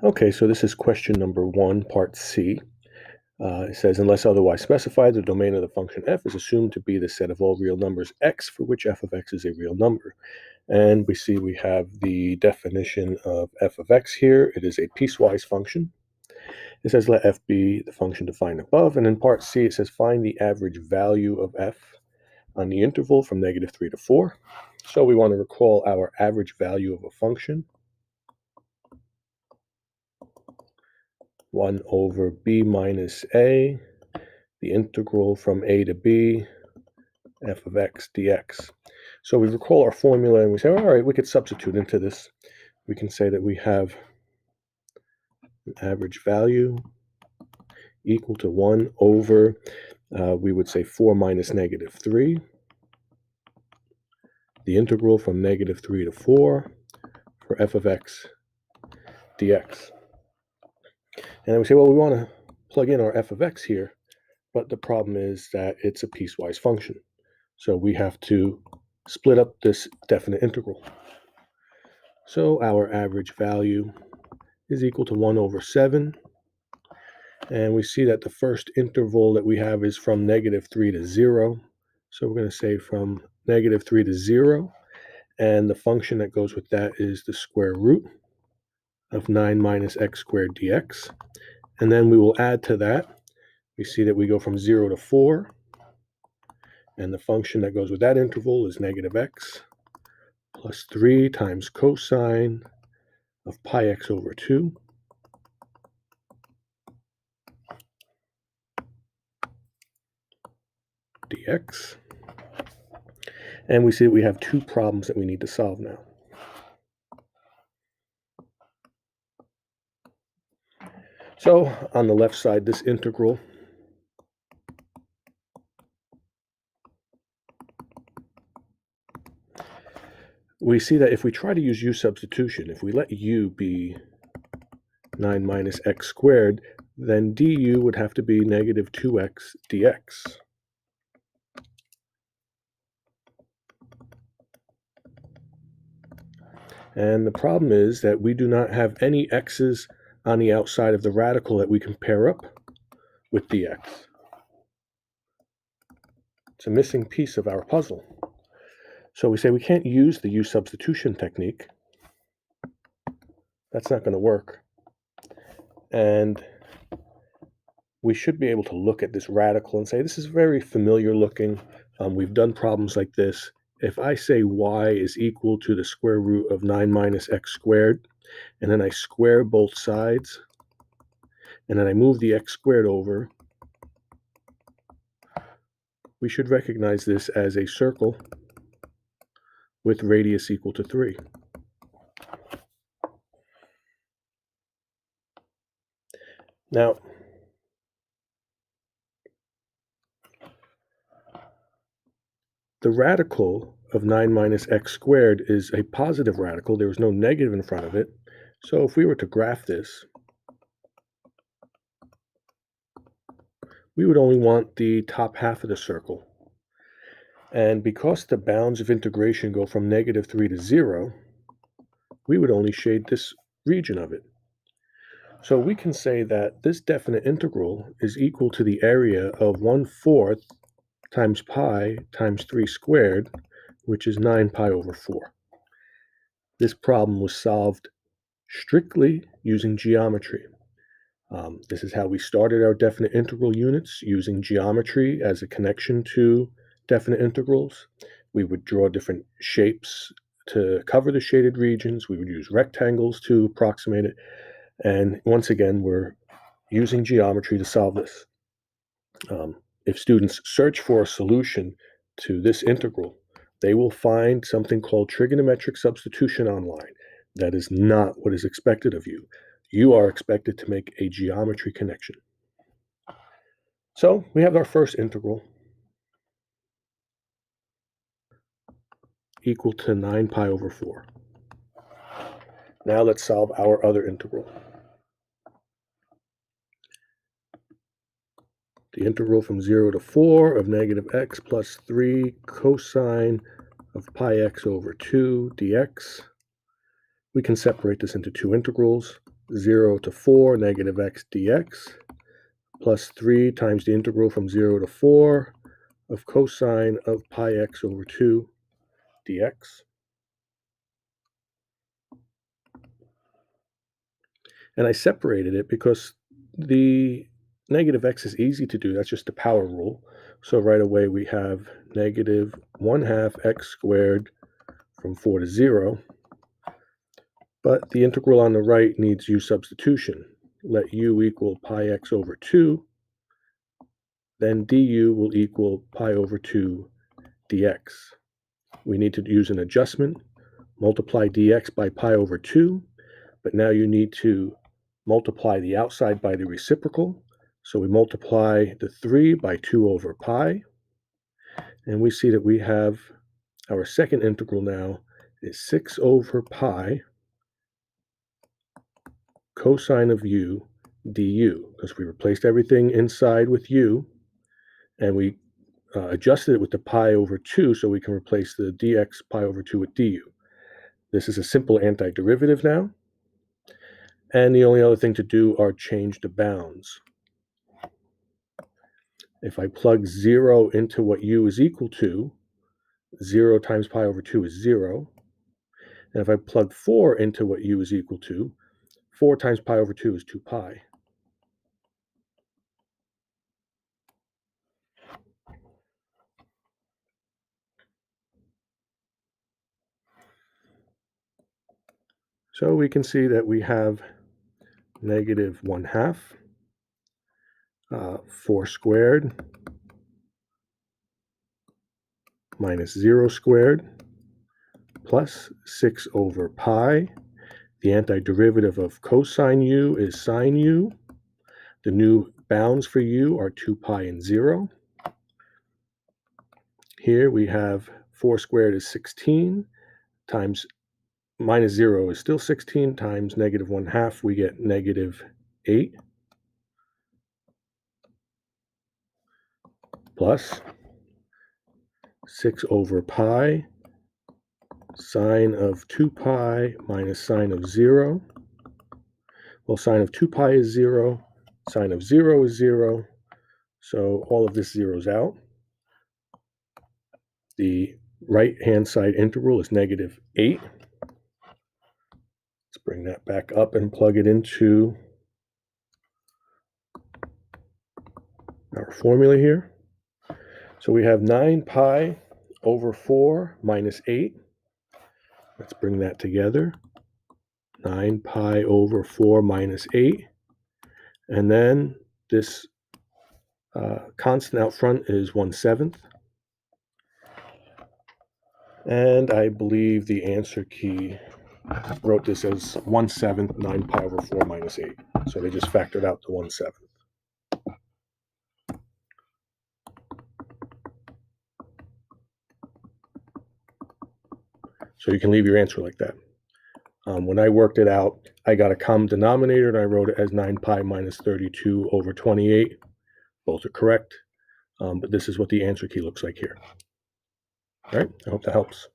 Okay, so this is question number 1, part C. It says, unless otherwise specified, the domain of the function f is assumed to be the set of all real numbers x for which f of x is a real number. And we see we have the definition of f of x here. It is a piecewise function. It says let f be the function defined above. And in part C, it says find the average value of f on the interval from -3 to 4. So we want to recall our average value of a function, 1 over b minus a, the integral from a to b, f of x dx. So we recall our formula and we say, all right, we could substitute into this. We can say that we have an average value equal to 1 over, we would say 4 minus -3, the integral from -3 to 4 for f of x dx. And then we say, well, we want to plug in our f of x here, but the problem is that it's a piecewise function. So we have to split up this definite integral. So our average value is equal to 1 over 7. And we see that the first interval that we have is from -3 to 0. So we're going to say from -3 to 0. And the function that goes with that is the square root of 9 minus x squared dx. And then we will add to that. We see that we go from 0 to 4. And the function that goes with that interval is -x plus 3 times cosine of pi x over 2 dx. And we see that we have two problems that we need to solve now. So on the left side, this integral we see that if we try to use u substitution, if we let u be 9 minus x squared, then du would have to be -2x dx. And the problem is that we do not have any x's on the outside of the radical that we can pair up with dx. It's a missing piece of our puzzle. So we say we can't use the u substitution technique. That's not going to work. And we should be able to look at this radical and say, this is very familiar looking. We've done problems like this. If I say y is equal to the square root of 9 minus x squared, and then I square both sides, and then I move the x squared over, we should recognize this as a circle with radius equal to 3. Now, the radical of 9 minus x squared is a positive radical. There was no negative in front of it. So if we were to graph this, we would only want the top half of the circle. And because the bounds of integration go from -3 to 0, we would only shade this region of it. So we can say that this definite integral is equal to the area of 1/4 times pi times 3 squared, which is 9 pi over 4. This problem was solved strictly using geometry. This is how we started our definite integral units, using geometry as a connection to definite integrals. We would draw different shapes to cover the shaded regions. We would use rectangles to approximate it. And once again, we're using geometry to solve this. If students search for a solution to this integral, they will find something called trigonometric substitution online. That is not what is expected of you. You are expected to make a geometry connection. So we have our first integral equal to 9 pi over 4. Now let's solve our other integral. The integral from 0 to 4 of -x plus 3 cosine of pi x over 2 dx. We can separate this into two integrals. 0 to 4 negative x dx plus 3 times the integral from 0 to 4 of cosine of pi x over 2 dx. And I separated it because the negative x is easy to do. That's just the power rule. So right away we have negative 1/2 x squared from 4 to 0. But the integral on the right needs u substitution. Let u equal pi x over 2. Then du will equal pi over 2 dx. We need to use an adjustment. Multiply dx by pi over 2. But now you need to multiply the outside by the reciprocal. So we multiply the 3 by 2 over pi. And we see that we have our second integral now is 6 over pi cosine of u du, because we replaced everything inside with u, and we adjusted it with the pi over 2 so we can replace the dx pi over 2 with du. This is a simple antiderivative now. And the only other thing to do are change the bounds. If I plug 0 into what u is equal to, 0 times pi over 2 is 0. And if I plug 4 into what u is equal to, 4 times pi over 2 is 2 pi. So we can see that we have negative 1/2, 4 squared minus 0 squared plus 6 over pi. The antiderivative of cosine u is sine u. The new bounds for u are 2 pi and 0. Here we have 4 squared is 16 times minus 0 is still 16 times negative 1/2. We get negative 8 plus 6 over pi sine of 2 pi minus sine of 0. Well, sine of 2 pi is 0. Sine of 0 is 0. So all of this zeroes out. The right-hand side integral is negative 8. Let's bring that back up and plug it into our formula here. So we have 9 pi over 4 minus 8. Let's bring that together. 9 pi over 4 minus 8. And then this constant out front is 1/7. And I believe the answer key wrote this as 1/7, 9 pi over 4 minus 8. So they just factored out the 1/7. So you can leave your answer like that. When I worked it out, I got a common denominator and I wrote it as 9 pi minus 32 over 28. Both are correct, but this is what the answer key looks like here. All right, I hope that helps.